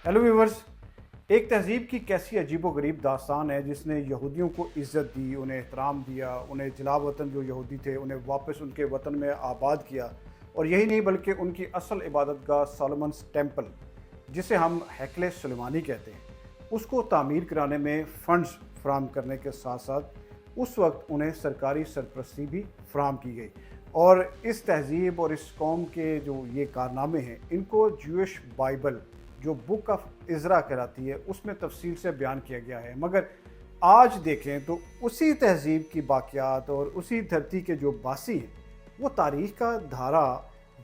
Hello viewers. एक तहजीब की कैसी अजीबोगरीब दास्तान है जिसने यहूदियों को इज़्ज़त दी, उन्हें एहतराम दिया, उन्हें जिला वतन जो यहूदी थे उन्हें वापस उनके वतन में आबाद किया। और यही नहीं बल्कि उनकी असल इबादतगाह सोलोमन्स टेम्पल, जिसे हम हैकले सुलेमानी कहते हैं, उसको तामीर कराने में फ़ंड्स फराहम करने के साथ साथ उस वक्त उन्हें सरकारी सरपरस्ती भी फराहम की गई। और इस तहजीब और इस कौम के जो ये कारनामे हैं, इनको ज्यूइश बाइबल जो बुक ऑफ इज़रा कहलाती है उसमें तफसील से बयान किया गया है। मगर आज देखें तो उसी तहजीब की बाक़ियात और उसी धरती के जो बासी हैं वो तारीख़ का धारा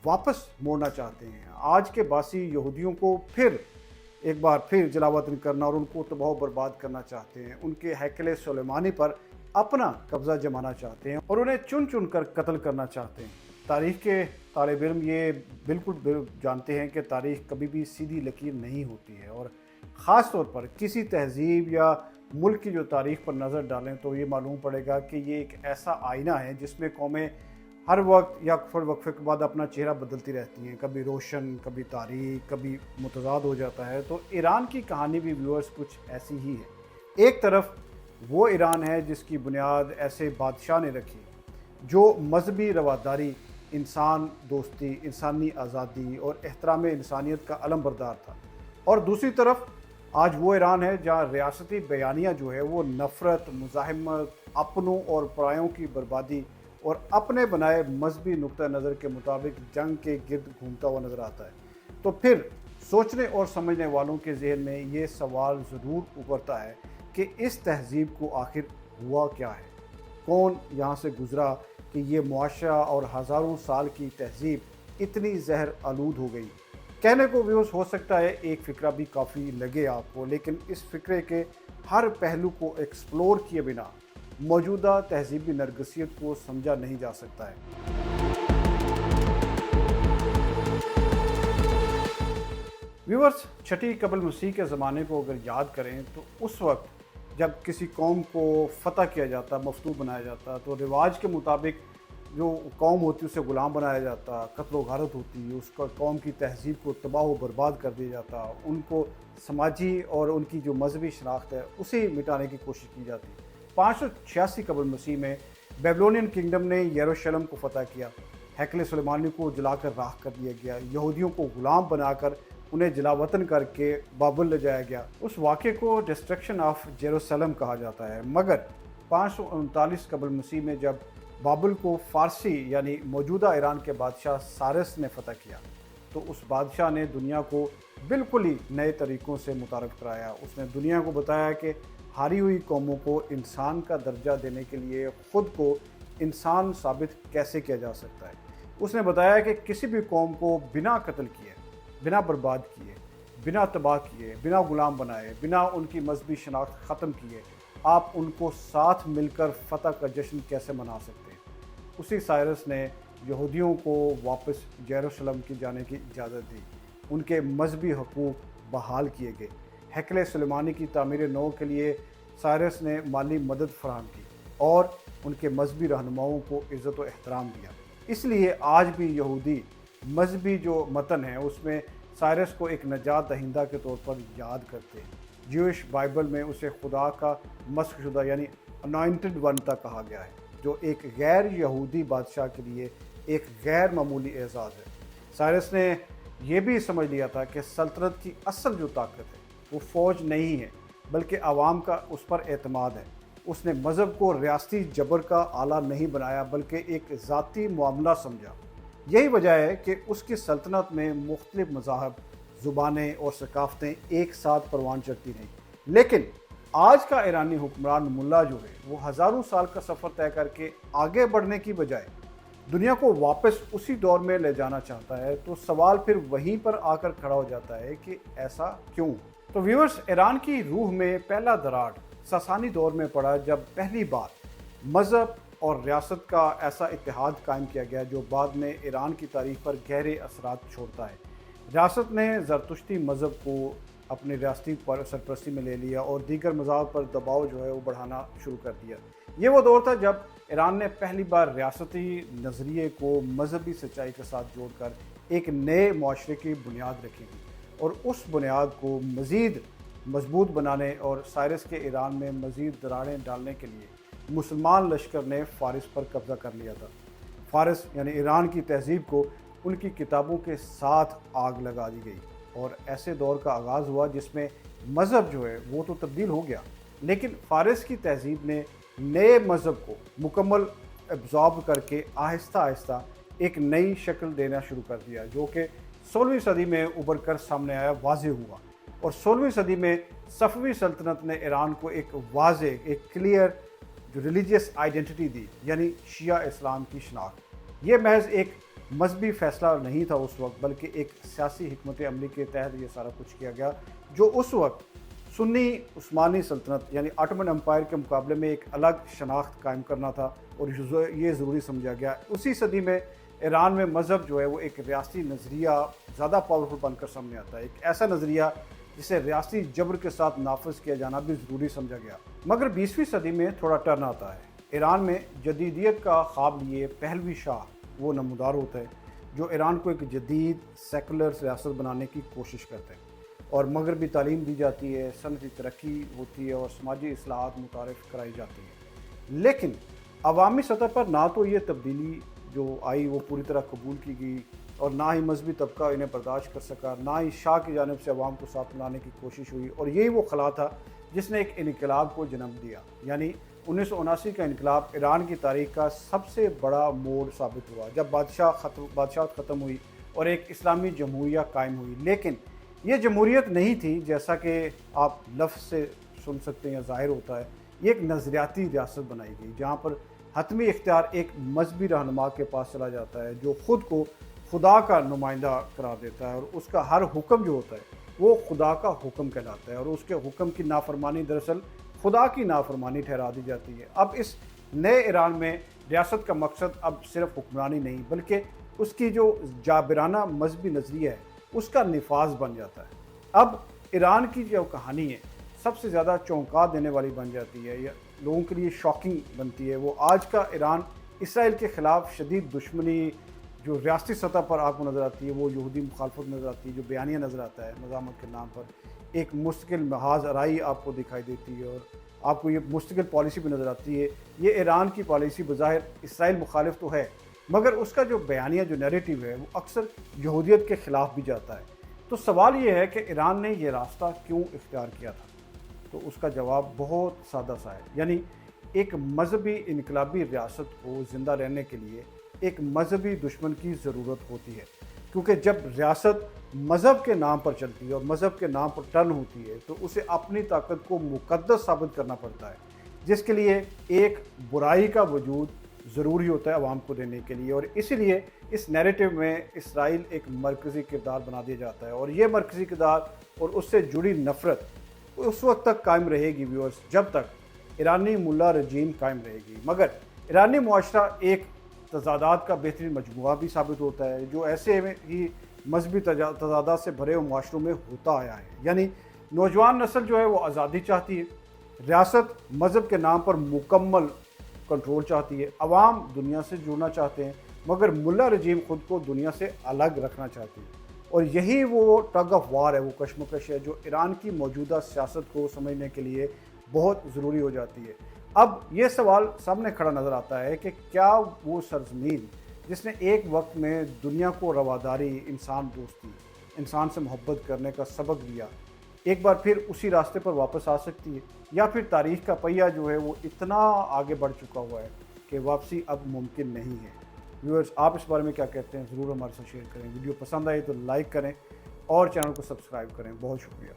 वापस मोड़ना चाहते हैं। आज के बासी यहूदियों को फिर एक बार फिर जलावतन करना और उनको तबाह बर्बाद करना चाहते हैं, उनके हैकले सुलेमानी पर अपना कब्ज़ा जमाना चाहते हैं और उन्हें चुन चुन कर कत्ल करना चाहते हैं। तारीख़ के तालिब इल्म ये बिल्कुल जानते हैं कि तारीख़ कभी भी सीधी लकीर नहीं होती है, और ख़ास तौर पर किसी तहजीब या मुल्क की जो तारीख़ पर नज़र डालें तो ये मालूम पड़ेगा कि ये एक ऐसा आईना है जिसमें कौमें हर वक्त या फिर वक्फे के बाद अपना चेहरा बदलती रहती हैं, कभी रोशन, कभी तारीख, कभी मुतज़ाद हो जाता है। तो ईरान की कहानी भी व्यूअर्स कुछ ऐसी ही है। एक तरफ वो ईरान है जिसकी बुनियाद ऐसे बादशाह ने रखी जो मजहबी रवादारी, इंसान दोस्ती, इंसानी आज़ादी और एहतराम इंसानियत का अलमबरदार था, और दूसरी तरफ आज वो ईरान है जहाँ रियासती बयानिया जो है वो नफ़रत, मुज़ाहिमत, अपनों और परायों की बर्बादी और अपने बनाए मजहबी नुक्ता नज़र के मुताबिक जंग के गिर्द घूमता हुआ नज़र आता है। तो फिर सोचने और समझने वालों के जहन में ये सवाल ज़रूर उभरता है कि इस तहजीब को आखिर हुआ क्या है, कौन यहाँ से गुज़रा कि ये मुआशरा और हज़ारों साल की तहजीब इतनी जहर आलूद हो गई। कहने को व्यूअर्स हो सकता है एक फ़िक्रा भी काफ़ी लगे आपको, लेकिन इस फ़िक्रे के हर पहलू को एक्सप्लोर किए बिना मौजूदा तहजीबी नरगसियत को समझा नहीं जा सकता है। व्यूअर्स, छठी कबल मसीह के ज़माने को अगर याद करें तो उस वक्त जब किसी कौम को फ़तह किया जाता, मफतूह बनाया जाता, तो रिवाज के मुताबिक जो कौम होती उसे ग़ुलाम बनाया जाता, कत्ल व गारत होती, उसका कौम की तहजीब को तबाह व बर्बाद कर दिया जाता, उनको समाजी और उनकी जो मजहबी शनाख्त है उसे मिटाने की कोशिश की जाती। 586 कबल मसीह में बेबीलोनियन किंगडम ने यरूशलेम को फ़तह किया, हैकले सुलेमानी को जलाकर राख कर दिया गया, यहूदियों को ग़ुलाम बनाकर उन्हें जलावतन करके बाबुल ले जाया गया। उस वाक़े को डिस्ट्रक्शन ऑफ जेरूसलम कहा जाता है। मगर 539 कबल मसीह में जब बाबुल को फ़ारसी यानी मौजूदा ईरान के बादशाह सारस ने फ़तह किया, तो उस बादशाह ने दुनिया को बिल्कुल ही नए तरीक़ों से मुतारफ़ कराया। उसने दुनिया को बताया कि हारी हुई कौमों को इंसान का दर्जा देने के लिए ख़ुद को इंसान साबित कैसे किया जा सकता है। उसने बताया कि किसी भी कौम को बिना कत्ल किए, बिना बर्बाद किए, बिना तबाह किए, बिना ग़ुलाम बनाए, बिना उनकी मजहबी शनाख्त ख़त्म किए, आप उनको साथ मिलकर फ़तह का जश्न कैसे मना सकते हैं। उसी साइरस ने यहूदियों को वापस यरूशलेम की जाने की इजाज़त दी, उनके मजहबी हकूक़ बहाल किए गए। हैकले सुलेमानी की तामीर नौ के लिए साइरस ने माली मदद फराहम की और उनके मजहबी रहनुमाओं को इज़्ज़त व एहतराम दिया। इसलिए आज भी यहूदी मजहबी जो मतन है उसमें साइरस को एक नजात दहिंदा के तौर पर याद करते हैं। ज्यूइश बाइबल में उसे खुदा का मस्ख शुदा यानी अनॉइंटेड वन तक कहा गया है, जो एक गैर यहूदी बादशाह के लिए एक गैर मामूली एजाज़ है। साइरस ने यह भी समझ लिया था कि सल्तनत की असल जो ताकत है वो फ़ौज नहीं है बल्कि आवाम का उस पर एतमाद है। उसने मज़हब को रियासती जबर का आला नहीं बनाया बल्कि एक ज़ाती मामला समझा। यही वजह है कि उसकी सल्तनत में मुख्तलिफ मज़ाहब, ज़ुबानें और सकाफ़तें एक साथ परवान चढ़ती रहीं। लेकिन आज का ईरानी हुक्मरान मुल्ला जो है वो हज़ारों साल का सफ़र तय करके आगे बढ़ने की बजाय दुनिया को वापस उसी दौर में ले जाना चाहता है। तो सवाल फिर वहीं पर आकर खड़ा हो जाता है कि ऐसा क्यों। तो व्यूअर्स, ईरान की रूह में पहला दरार सासानी दौर में पड़ा जब पहली बार मज़हब और रियासत का ऐसा इत्तेहाद कायम किया गया जो बाद में ईरान की तारीख़ पर गहरे असरात छोड़ता है। रियासत ने ज़रतुश्ती मज़हब को अपने रियासती पर सरपरस्ती में ले लिया और दीगर मज़ाहब पर दबाव जो है वो बढ़ाना शुरू कर दिया। ये वो दौर था जब ईरान ने पहली बार रियासती नज़रिए को मजहबी सच्चाई के साथ जोड़कर एक नए मुआशरे की बुनियाद रखी थी। اور اس بنیاد کو مزید مضبوط بنانے اور سائرس کے ایران میں مزید دراڑیں ڈالنے کے لیے مسلمان لشکر نے فارس پر قبضہ کر لیا تھا۔ فارس یعنی ایران کی تہذیب کو ان کی کتابوں کے ساتھ آگ لگا دی گئی اور ایسے دور کا آغاز ہوا جس میں مذہب جو ہے وہ تو تبدیل ہو گیا، لیکن فارس کی تہذیب نے نئے مذہب کو مکمل ایبزارب کر کے آہستہ آہستہ ایک نئی شکل دینا شروع کر دیا، جو کہ 16ویں صدی میں ابھر کر سامنے آیا، واضح ہوا۔ اور 16ویں صدی میں صفوی سلطنت نے ایران کو ایک واضح، ایک کلیئر جو ریلیجیس آئیڈینٹی دی، یعنی شیعہ اسلام کی شناخت۔ یہ محض ایک مذہبی فیصلہ نہیں تھا اس وقت، بلکہ ایک سیاسی حکمت عملی کے تحت یہ سارا کچھ کیا گیا، جو اس وقت سنی عثمانی سلطنت یعنی آٹومن امپائر کے مقابلے میں ایک الگ شناخت قائم کرنا تھا اور یہ ضروری سمجھا گیا۔ اسی صدی میں ایران میں مذہب جو ہے وہ ایک ریاستی نظریہ زیادہ پاورفل بن کر سامنے آتا ہے، ایک ایسا نظریہ جسے ریاستی جبر کے ساتھ نافذ کیا جانا بھی ضروری سمجھا گیا۔ مگر 20ویں صدی میں تھوڑا ٹرن آتا ہے۔ ایران میں جدیدیت کا خواب لیے پہلوی شاہ وہ نمودار ہوتا ہے جو ایران کو ایک جدید سیکولر ریاست بنانے کی کوشش کرتے ہیں، اور مغربی تعلیم دی جاتی ہے، صنعتی ترقی ہوتی ہے اور سماجی اصلاحات متعارف کرائی جاتی ہیں۔ لیکن عوامی سطح پر نہ تو یہ تبدیلی جو آئی وہ پوری طرح قبول کی گئی، اور نہ ہی مذہبی طبقہ انہیں برداشت کر سکا، نہ ہی شاہ کی جانب سے عوام کو ساتھ ملانے کی کوشش ہوئی، اور یہی وہ خلا تھا جس نے ایک انقلاب کو جنم دیا۔ یعنی 1979 کا انقلاب ایران کی تاریخ کا سب سے بڑا موڑ ثابت ہوا، جب بادشاہت ختم ہوئی اور ایک اسلامی جمہوریہ قائم ہوئی۔ لیکن یہ جمہوریت نہیں تھی جیسا کہ آپ لفظ سے سن سکتے ہیں یا ظاہر ہوتا ہے، یہ ایک نظریاتی ریاست بنائی گئی جہاں پر حتمی اختیار ایک مذہبی رہنما کے پاس چلا جاتا ہے جو خود کو خدا کا نمائندہ قرار دیتا ہے، اور اس کا ہر حکم جو ہوتا ہے وہ خدا کا حکم کہلاتا ہے، اور اس کے حکم کی نافرمانی دراصل خدا کی نافرمانی ٹھہرا دی جاتی ہے۔ اب اس نئے ایران میں ریاست کا مقصد اب صرف حکمرانی نہیں، بلکہ اس کی جو جابرانہ مذہبی نظریہ ہے اس کا نفاذ بن جاتا ہے۔ اب ایران کی جو کہانی ہے سب سے زیادہ چونکا دینے والی بن جاتی ہے، یا لوگوں کے لیے شاکنگ بنتی ہے۔ وہ آج کا ایران اسرائیل کے خلاف شدید دشمنی جو ریاستی سطح پر آپ کو نظر آتی ہے، وہ یہودی مخالفت نظر آتی ہے، جو بیانیہ نظر آتا ہے مزاحمت کے نام پر، ایک مستقل محاذ آرائی آپ کو دکھائی دیتی ہے، اور آپ کو یہ مستقل پالیسی بھی نظر آتی ہے۔ یہ ایران کی پالیسی بظاہر اسرائیل مخالف تو ہے، مگر اس کا جو بیانیہ جو نیریٹو ہے وہ اکثر یہودیت کے خلاف بھی جاتا ہے۔ تو سوال یہ ہے کہ ایران نے یہ راستہ کیوں اختیار کیا تھا؟ تو اس کا جواب بہت سادہ سا ہے، یعنی ایک مذہبی انقلابی ریاست کو زندہ رہنے کے لیے ایک مذہبی دشمن کی ضرورت ہوتی ہے، کیونکہ جب ریاست مذہب کے نام پر چلتی ہے اور مذہب کے نام پر ٹرن ہوتی ہے تو اسے اپنی طاقت کو مقدس ثابت کرنا پڑتا ہے، جس کے لیے ایک برائی کا وجود ضروری ہوتا ہے عوام کو دینے کے لیے، اور اسی لیے اس نیریٹو میں اسرائیل ایک مرکزی کردار بنا دیا جاتا ہے، اور یہ مرکزی کردار اور اس سے جڑی نفرت اس وقت تک قائم رہے گی ویورز جب تک ایرانی ملا رجیم قائم رہے گی۔ مگر ایرانی معاشرہ ایک تضادات کا بہترین مجموعہ بھی ثابت ہوتا ہے جو ایسے ہی مذہبی تضادات سے بھرے ہوئے معاشروں میں ہوتا آیا ہے۔ یعنی نوجوان نسل جو ہے وہ آزادی چاہتی ہے، ریاست مذہب کے نام پر مکمل کنٹرول چاہتی ہے، عوام دنیا سے جڑنا چاہتے ہیں، مگر ملا رجیم خود کو دنیا سے الگ رکھنا چاہتی ہے، اور یہی وہ ٹگ آف وار ہے، وہ کشمکش ہے جو ایران کی موجودہ سیاست کو سمجھنے کے لیے بہت ضروری ہو جاتی ہے۔ اب یہ سوال سامنے کھڑا نظر آتا ہے کہ کیا وہ سرزمین جس نے ایک وقت میں دنیا کو رواداری، انسان دوستی، انسان سے محبت کرنے کا سبق دیا، ایک بار پھر اسی راستے پر واپس آ سکتی ہے، یا پھر تاریخ کا پہیہ جو ہے وہ اتنا آگے بڑھ چکا ہوا ہے کہ واپسی اب ممکن نہیں ہے؟ ویورز، آپ اس بارے میں کیا کہتے ہیں؟ ضرور ہمارے ساتھ شیئر کریں۔ ویڈیو پسند آئی تو لائک کریں اور چینل کو سبسکرائب کریں۔ بہت شکریہ۔